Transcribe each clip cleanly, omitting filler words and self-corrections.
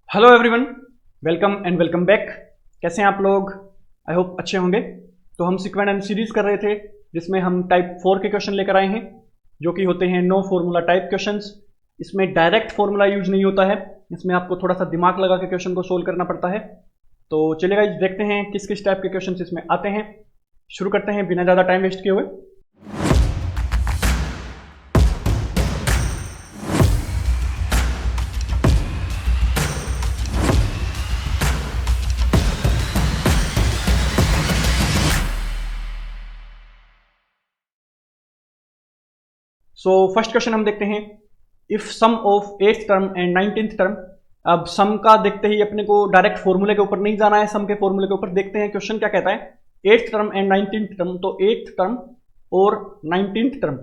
Hello everyone, welcome and welcome back. कैसे हैं आप लोग? आई होप अच्छे होंगे। तो हम सीक्वेंट एंड सीरीज कर रहे थे जिसमें हम टाइप 4 के क्वेश्चन लेकर आए हैं जो कि होते हैं नो फॉर्मूला टाइप क्वेश्चंस। इसमें डायरेक्ट फॉर्मूला यूज नहीं होता है, इसमें आपको थोड़ा सा दिमाग लगा के क्वेश्चन को सोल्व करना पड़ता है। तो चलिएगा देखते हैं किस किस टाइप के क्वेश्चन इसमें आते हैं। शुरू करते हैं बिना ज़्यादा टाइम वेस्ट किए हुए। सो फर्स्ट क्वेश्चन हम देखते हैं, if sum of 8th term and 19th term. अब सम का देखते ही अपने को डायरेक्ट फॉर्मूले के ऊपर नहीं जाना है, सम के फॉर्मूले के ऊपर देखते हैं क्वेश्चन क्या कहता है। 8th term and 19th term, तो 8th टर्म और 19th टर्म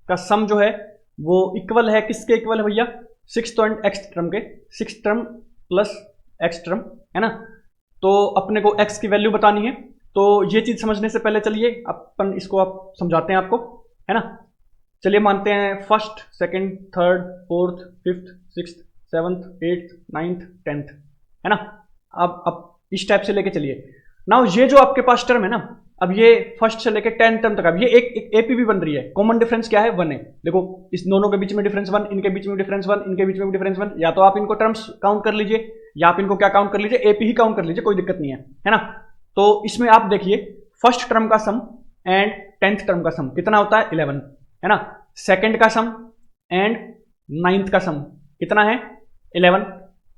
का सम जो है वो इक्वल है, किसके इक्वल है भैया? 6th एंड x टर्म के। 6th term plus x term है ना। तो अपने को x की वैल्यू बतानी है। तो ये चीज समझने से पहले चलिए अपन इसको आप समझाते हैं आपको, है ना। चलिए मानते हैं first, second, third, fourth, fifth, sixth, seventh, eighth, ninth, tenth, है ना। अब इस टाइप से लेके चलिए। नाउ ये जो आपके पास टर्म है ना, अब ये फर्स्ट से लेके 10 टर्म तक, अब ये एक एपी भी बन रही है। कॉमन डिफरेंस क्या है? 1 है। देखो इस दोनों के बीच में डिफरेंस 1, इनके बीच में डिफरेंस 1, इनके बीच में डिफरेंस 1। या तो आप इनको टर्म्स काउंट कर लीजिए या आप इनको क्या काउंट कर लीजिए, एपी ही काउंट कर लीजिए, कोई दिक्कत नहीं है ना। तो इसमें आप देखिए फर्स्ट टर्म का सम एंड 10th टर्म का सम कितना होता है? 11, है ना। सेकंड का सम एंड 9th का सम कितना है? 11।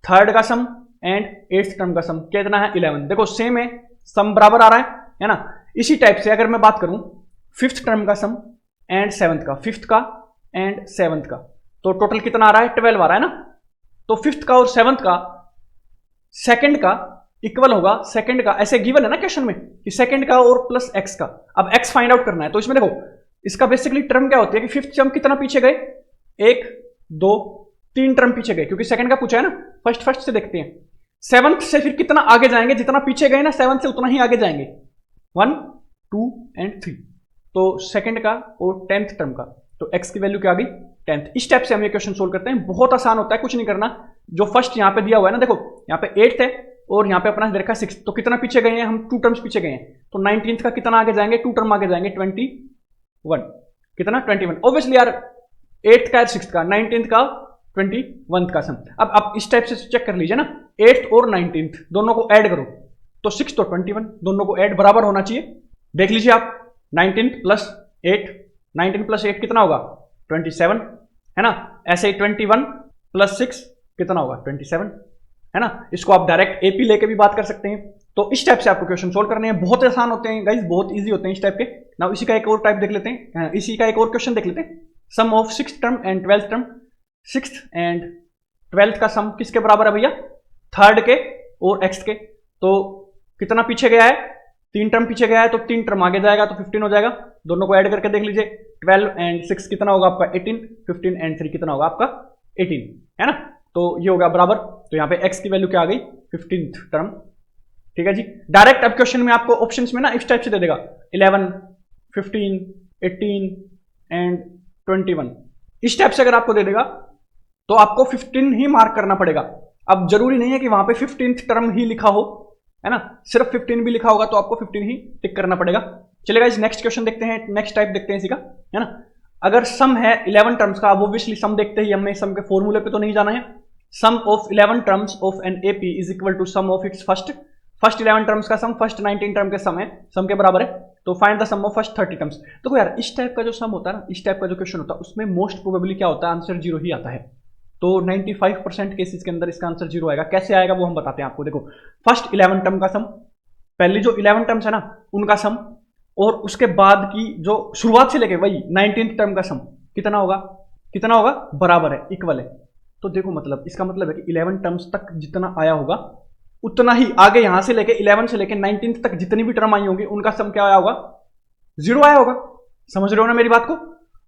थर्ड का सम एंड 8th टर्म का सम कितना है? 11। देखो सेम है, सम बराबर आ रहा है ना। इसी टाइप से अगर मैं बात करूं 5th टर्म का सम एंड 7th का, 5th का एंड 7th का, तो टोटल कितना आ रहा है? 12 आ रहा है ना। तो 5th का और 7th का सेकंड का इक्वल होगा सेकंड का, ऐसे गिवन है ना क्वेश्चन में कि सेकंड का और प्लस एक्स का। अब एक्स फाइंड आउट करना है। तो इसमें देखो इसका बेसिकली टर्म क्या होती है कि 5th टर्म कितना पीछे गए? 1 2 3 टर्म पीछे गए, क्योंकि सेकंड का पूछा है ना। फर्स्ट से देखते हैं। 7th से फिर कितना आगे जाएंगे? जितना पीछे गए ना 7th से उतना ही आगे जाएंगे, 1 2 एंड 3। तो सेकंड का और 10th टर्म का, तो x की वैल्यू क्या आ गई? 10th। इस टाइप से हम ये क्वेश्चन सोल्व करते हैं। बहुत आसान होता है, कुछ नहीं करना। जो फर्स्ट यहाँ पे दिया हुआ है ना, देखो यहाँ पे 8th है और यहाँ पे अपना देखा 6, तो कितना पीछे गए हैं हम? 2 टर्म्स पीछे गए हैं। तो 19th का कितना आगे जाएंगे? 2 टर्म आगे जाएंगे, 21। कितना? 21। ऑब्वियसली यार 8th का 6th का 19th का 21th का सम। अब इस टाइप से चेक कर लीजिए ना, 8th और 19th दोनों को ऐड करो तो 6 तो 21, दोनों को ऐड बराबर होना चाहिए। देख लीजिए आप, 19 प्लस 8, 19 प्लस 8 कितना होगा? 27, है ना। ऐसे ही 21 प्लस 6 कितना होगा? 27, है ना। इसको आप डायरेक्ट एपी लेके भी बात कर सकते हैं। तो इस टाइप से आपको क्वेश्चन सोल्व करने हैं। बहुत आसान होते हैं गाइज, बहुत इजी होते हैं इस टाइप के। ना इसी का एक और टाइप देख लेते हैं, इसी का एक और क्वेश्चन देख लेते हैं। Sum of 6th term and 12th term. 6th and 12th का सम किसके बराबर है भैया? थर्ड के और एक्स के। तो कितना पीछे गया है? 3 टर्म पीछे गया है, तो 3 टर्म आगे जाएगा तो 15 हो जाएगा। दोनों को ऐड करके देख लीजिए, 12 एंड 6 कितना होगा आपका? 18। 15 एंड 3 कितना होगा आपका? 18, है ना। तो ये होगा बराबर। तो यहाँ पे x की वैल्यू क्या आ गई? 15th term. ठीक है जी। डायरेक्ट अब क्वेश्चन में आपको ऑप्शंस में ना इस टाइप से दे देगा, 11 15 18 एंड 21। इस टाइप से अगर आपको दे देगा तो आपको 15 ही मार्क करना पड़ेगा। अब जरूरी नहीं है कि वहां पे 15th टर्म ही लिखा हो, है ना। सिर्फ 15 भी लिखा होगा तो आपको 15 ही टिक करना पड़ेगा। चलेगा, इस नेक्स्ट क्वेश्चन देखते हैं, नेक्स्ट टाइप देखते हैं इसी का, है ना। अगर सम है 11 टर्म्स का, अब ऑब्वियसली सम देखते ही हमें सम के फॉर्मूले पे तो नहीं जाना है। Sum of 11 terms of an AP is equal to sum of its first 11 terms का सम फर्स्ट 19 टर्म के सम है, सम के बराबर है। तो find the sum of first 30 terms. देखो यार, इस टाइप का जो सम होता है ना, इस टाइप का जो क्वेश्चन होता है, उसमें मोस्ट प्रोबेबली क्या होता है? आंसर 0 ही आता है। तो 95% केसेस के अंदर इसका आंसर 0 आएगा। कैसे आएगा वो हम बताते हैं आपको। देखो फर्स्ट 11 टर्म का सम, पहले जो 11 टर्म्स है ना उनका सम, और उसके बाद की जो शुरुआत से लेके वही 19th टर्म का सम कितना होगा? कितना होगा? बराबर है, इक्वल है। तो देखो मतलब इसका मतलब है कि 11 टर्म्स तक जितना आया होगा उतना ही आगे यहां से लेके 11 से लेके 19th तक जितनी भी टर्म आई होंगी उनका सम क्या आया होगा? 0 आया होगा। समझ रहे हो ना मेरी बात को?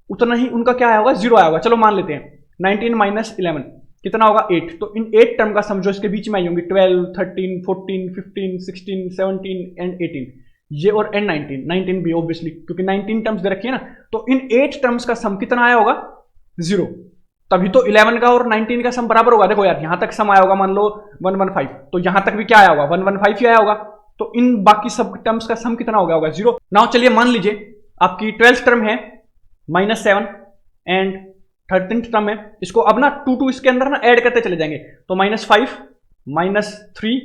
उतना ही उनका क्या आया होगा? 0 आया होगा। चलो मान लेते हैं 19 माइनस 11 कितना होगा? 8। तो इन 8 टर्म का सम जो इसके बीच में आई होंगी 12 13 14 15 16 17 एंड 18, ये और एंड 19 भी ऑब्वियसली, क्योंकि 19 टर्म्स दे रखी है ना। तो इन 8 टर्म्स का सम कितना आया होगा? 0। तभी तो 11 का और 19 का सम बराबर होगा। देखो यार यहां तक सम आया होगा, मान लो 115, तो यहां तक भी क्या आया होगा, 115 ही आया होगा। तो इन बाकी सब टर्म्स का सम कितना हो गया होगा, 0। नाउ चलिए मान लीजिए आपकी 12th टर्म है -7 एंड 13th टर्म है, इसको अब ना 2 इसके अंदर ना ऐड करते चले जाएंगे। तो -5 -3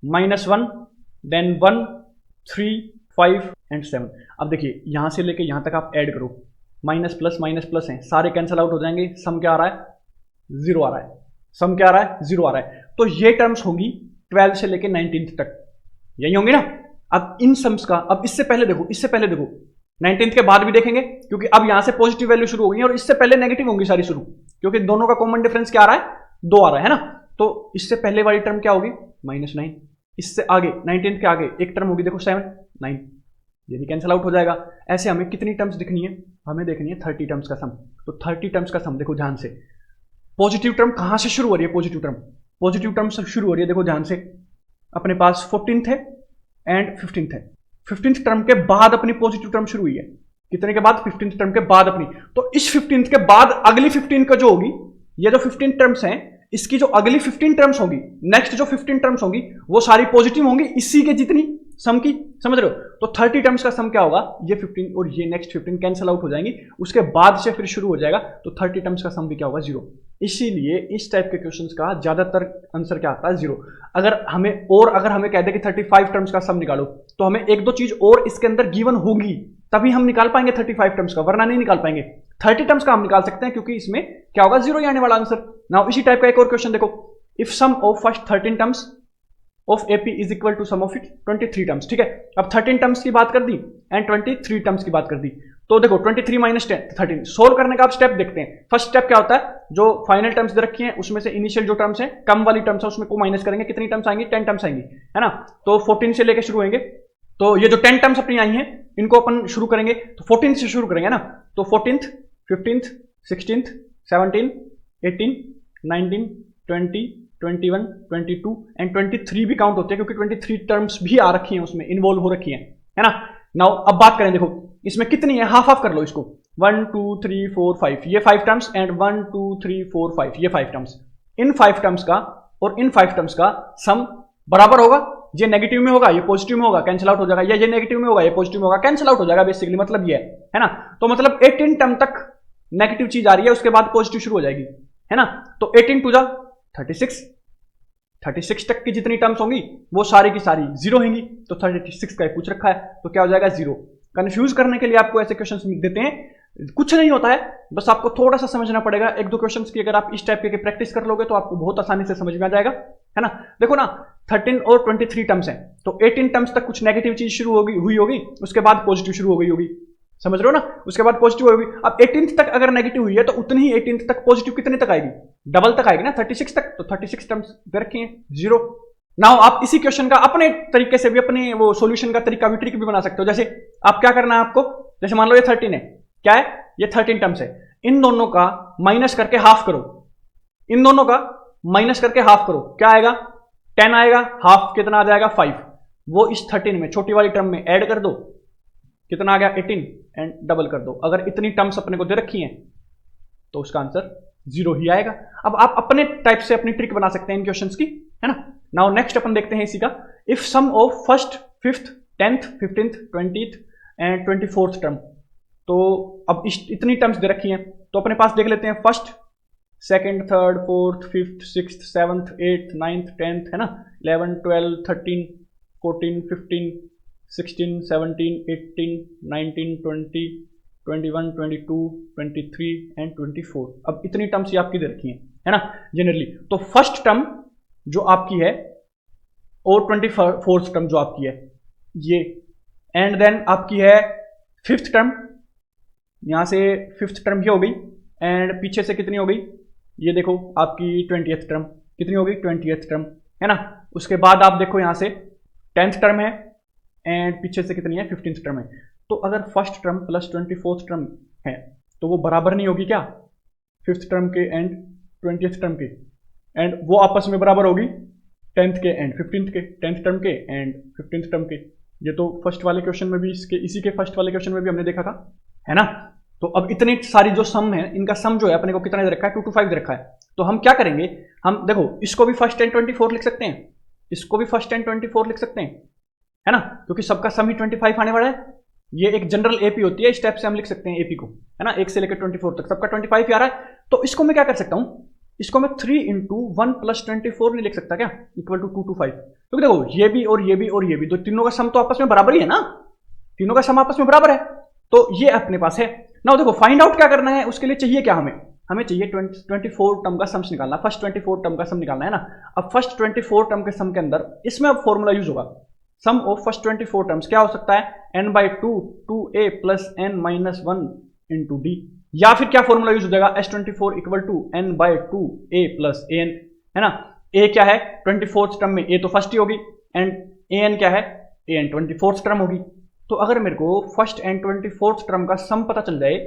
-1 देन 1 3 5 एंड 7। अब देखिए यहां से लेके यहां तक आप ऐड करो, माइनस प्लस हैं, सारे कैंसिल आउट हो जाएंगे, सम क्या आ रहा है, 0 आ रहा है। सम क्या आ रहा है, 0 आ रहा है। तो ये टर्म्स होंगी 12 से लेके 19th तक, यही होंगी ना। अब इन सम्स का, अब इससे पहले देखो 19th के बाद भी देखेंगे, क्योंकि अब यहां से पॉजिटिव वैल्यू शुरू होगी और इससे पहले नेगेटिव होंगी सारी शुरू, क्योंकि दोनों का कॉमन डिफरेंस क्या आ रहा है, 2 आ रहा है ना। तो इससे पहले वाली टर्म क्या होगी, -9। इससे आगे 19th के आगे एक टर्म होगी, देखो 7 9, ये भी कैंसिल आउट हो जाएगा। ऐसे हमें कितनी टर्म्स दिखनी है, हमें देखनी है 30 टर्म्स का सम। तो 30 टर्म्स का सम देखो ध्यान से, पॉजिटिव टर्म कहां से शुरू हो रही है, पॉजिटिव टर्म से शुरू हो रही है, देखो ध्यान से, अपने पास 14th है एंड 15th है। 15th टर्म के बाद अपनी पॉजिटिव टर्म शुरू हुई है, कितने के बाद, 15th टर्म के बाद अपनी। तो इस 15th के बाद अगली 15 का जो होगी, ये जो 15 टर्म्स हैं, इसकी जो अगली 15 टर्म्स होंगी, नेक्स्ट जो 15 टर्म्स होंगी, वो सारी पॉजिटिव होंगी, इसी के जितनी सम की, समझ रहे हो। तो 30 टर्म्स का सम क्या होगा, ये 15 और ये नेक्स्ट 15 कैंसिल आउट हो जाएंगी, उसके बाद से फिर शुरू हो जाएगा। तो 30 टर्म्स का सम भी क्या होगा, 0। इसीलिए इस टाइप के क्वेश्चंस का ज्यादातर आंसर क्या आता है, 0। अगर हमें कह दे कि 35 टर्म्स का सम निकालो, तो हमें एक दो चीज और इसके अंदर गिवन होगी, तभी हम निकाल पाएंगे 35 टर्म्स का, वरना नहीं निकाल पाएंगे। 30 टर्म्स का हम निकाल सकते हैं, क्योंकि इसमें क्या होगा, 0 ही आने वाला आंसर। नाउ इसी टाइप का एक और क्वेश्चन देखो, if sum of first 13 terms of AP is equal to sum of it 23 terms. ठीक है, अब 13 टर्म्स की बात कर दी एंड 23 टर्म्स की बात कर दी। तो देखो 23 माइनस 13 सोल्व करने का आप स्टेप देखते हैं। फर्स्ट स्टेप क्या होता है, जो फाइनल टर्म्स दे रखी हैं उसमें से इनिशियल जो टर्म्स हैं, कम वाली टर्म्स है, उसमें को माइनस करेंगे, कितनी टर्म्स आएंगी, 10 टर्म्स आएंगी, है ना। तो 14 से लेकर शुरू होंगे, तो ये जो 10 टर्म्स अपनी आई हैं इनको अपन शुरू करेंगे, तो 14 से शुरू करेंगे ना। तो 14th 15th 16th 17 18 19 20 21 22 एंड 23 भी काउंट होते हैं, क्योंकि 23 टर्म्स भी आ रखी हैं, उसमें इन्वॉल्व हो रखी हैं, है ना। नाउ अब बात करें, देखो इसमें कितनी है, हाफ हाफ कर लो इसको, 1 2 3 4 5 ये 5 टर्म्स एंड 1 2 3 4 5 ये 5 टर्म्स। इन 5 टर्म्स का और इन 5 टर्म्स का सम बराबर होगा, ये नेगेटिव में होगा, ये पॉजिटिव में होगा, कैंसिल आउट हो जाएगा, या ये नेगेटिव में होगा, ये पॉजिटिव में होगा, कैंसिल आउट हो जाएगा। बेसिकली मतलब ये है ना। तो मतलब 18 टर्म तक नेगेटिव चीज आ रही है, उसके बाद पॉजिटिव शुरू हो जाएगी, है ना। तो 18 टू जा 36 तक की जितनी टर्म्स होंगी वो सारी की सारी 0 होंगी। तो 36 का पूछ रखा है, तो क्या हो जाएगा, 0। कंफ्यूज करने के लिए आपको ऐसे क्वेश्चंस देते हैं, कुछ नहीं होता है, बस आपको थोड़ा सा समझना पड़ेगा। एक दो क्वेश्चंस की अगर आप इस टाइप के प्रैक्टिस कर लोगे तो आपको बहुत आसानी से समझ में आ जाएगा, है ना। देखो ना 13 और 23 टर्म्स हैं, तो 18 टर्म्स तक कुछ नेगेटिव चीज शुरू हुई होगी, उसके बाद पॉजिटिव शुरू हो गई होगी, समझ रहे हो ना, उसके बाद पॉजिटिव होगी। अब 18th तक अगर नेगेटिव हुई है तो उतनी ही 18th तक पॉजिटिव कितने तक आएगी, डबल तक आएगी ना, 36 तक। तो 36 टर्म्स दे रखी हैं, 0। नाउ आप इसी क्वेश्चन का अपने तरीके से भी, अपने वो सॉल्यूशन का तरीका भी, ट्रिक भी बना सकते हो। जैसे आप क्या करना है आपको, जैसे मान लो ये 13 है, क्या है, ये 13 टर्म्स है, इन दोनों का माइनस करके हाफ करो, इन दोनों का माइनस करके हाफ करो, क्या आएगा, 10 आएगा, हाफ कितना आ जाएगा, 5। वो इस 13 में छोटी वाली टर्म में ऐड कर दो, कितना आ गया, 18 एंड डबल कर दो। अगर इतनी टर्म्स अपने को दे रखी हैं तो उसका आंसर 0 ही आएगा। अब आप अपने टाइप से अपनी ट्रिक बना सकते हैं इन क्वेश्चंस की, है ना। नाउ नेक्स्ट अपन देखते हैं इसी का, if sum of first 5th 10th 15th 20th and 24th term. तो अब इतनी टर्म्स दे रखी हैं, तो अपने पास देख लेते हैं, first 2nd 3rd 4th 5th 6th 7th 8th 9th 10th, है ना, 11 12 13 14 15 16 17 18 19 20 21 22 23 एंड 24। अब इतनी टर्म्स ये आपकी दे रखी हैं, है ना, जनरली। तो फर्स्ट टर्म जो आपकी है और 24th टर्म जो आपकी है ये, एंड देन आपकी है 5th टर्म, यहां से 5th टर्म ये हो गई, एंड पीछे से कितनी हो गई, ये देखो आपकी 20th टर्म, कितनी हो गई, 20th टर्म, है ना। उसके बाद आप देखो यहां से 10th टर्म है, एंड पीछे से कितनी है, 15th टर्म है। तो अगर first term plus 24th term है तो वो बराबर नहीं होगी क्या, 5th टर्म के एंड 20th टर्म के, एंड वो आपस में बराबर होगी 10th के एंड 15th के, 10th टर्म के एंड 15th टर्म के। ये तो फर्स्ट वाले क्वेश्चन में भी, इसी के फर्स्ट वाले क्वेश्चन में भी हमने देखा था, है ना। तो अब इतनी सारी जो सम है, इनका सम जो है अपने को कितना दे रखा है, 2 to 5 दे रखा है। तो हम क्या करेंगे, हम देखो इसको भी फर्स्ट 10 24 लिख सकते हैं, इसको भी फर्स्ट 10 24 लिख सकते हैं, है ना, क्योंकि सबका सम ही 25 आने वाला है। ये एक जनरल एपी होती है, इस टाइप से हम लिख सकते हैं एपी को, है ना, 1 से लेकर 24 तक सबका 25 ही आ रहा है। तो इसको मैं क्या कर सकता हूं, इसको मैं 3 इंटू 1 प्लस 24 नहीं लिख सकता क्या, इक्वल टू 2 to 5। क्योंकि देखो ये भी और ये भी और ये भी, तो तीनों का सम तो आपस में बराबर ही है ना, तीनों का सम आपस में बराबर है, तो ये अपने पास है ना। देखो फाइंड आउट क्या करना है, उसके लिए चाहिए क्या, हमें चाहिए 24 टर्म का सम निकालना, फर्स्ट 24 टर्म का सम निकालना है ना। अब फर्स्ट 24 टर्म के सम के अंदर इसमें अब फॉर्मूला यूज होगा, सम ऑफ फर्स्ट 24 टर्म्स क्या हो सकता है, n/2 2a plus n-1 into D, या फिर क्या फॉर्मूला यूज हो जाएगा, S24 equal to n/2a plus an, है ना। a क्या है 24th टर्म में, a तो फर्स्ट ही होगी, एंड an क्या है, an 24th टर्म होगी। तो अगर मेरे को फर्स्ट एंड 24th टर्म का सम पता चल जाए,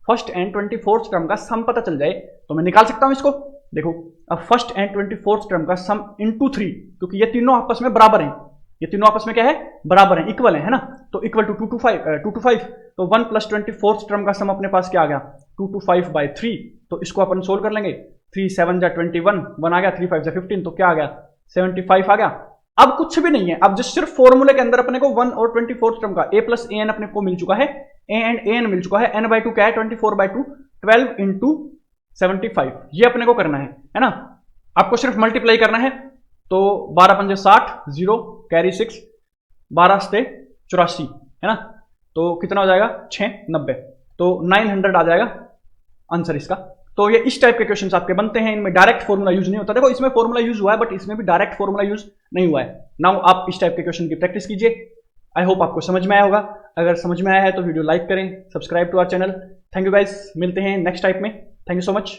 फर्स्ट एंड 24th टर्म का सम पता चल जाए, तो मैं निकाल सकता हूं इसको। देखो अब फर्स्ट एंड 24th टर्म का सम इंटू 3, क्योंकि ये तीनों आपस में बराबर हैं, ये तीनों आपस में क्या है, बराबर हैं, इक्वल है ना। तो इक्वल टू 2 to 5, तो 1 प्लस 24th टर्म का सम अपने पास क्या आ गया, 2 to 5/3। तो इसको अपन सोल्व कर लेंगे, 3 7 जा 21, 1 आ गया, 3 5 जा 15, तो क्या आ गया 75 आ गया। अब कुछ भी नहीं है, अब जो सिर्फ फॉर्मूले के अंदर अपने को 1 और 24th टर्म का a प्लस an अपने को मिल चुका है, a एंड an मिल चुका है, n/2 क्या है 24/2, 12 इंटू 75, ये अपने को करना है ना। आपको सिर्फ मल्टीप्लाई करना है, तो 12 पंजे 60, 0 कैरी 6, 12 से 84, है ना, तो कितना हो जाएगा 6 90, तो 900 आ जाएगा आंसर इसका। तो ये इस टाइप के क्वेश्चंस आपके बनते हैं, इनमें डायरेक्ट फॉर्मूला यूज नहीं होता। देखो इसमें फॉर्मूला यूज हुआ है, बट इसमें भी डायरेक्ट फॉर्मूला यूज नहीं हुआ है। नाउ आप इस टाइप के क्वेश्चन की प्रैक्टिस कीजिए। आई होप आपको समझ में आया होगा। अगर समझ में आया है तो वीडियो लाइक करें, subscribe to our channel. Thank you guys, मिलते हैं नेक्स्ट टाइप में। Thank you so much.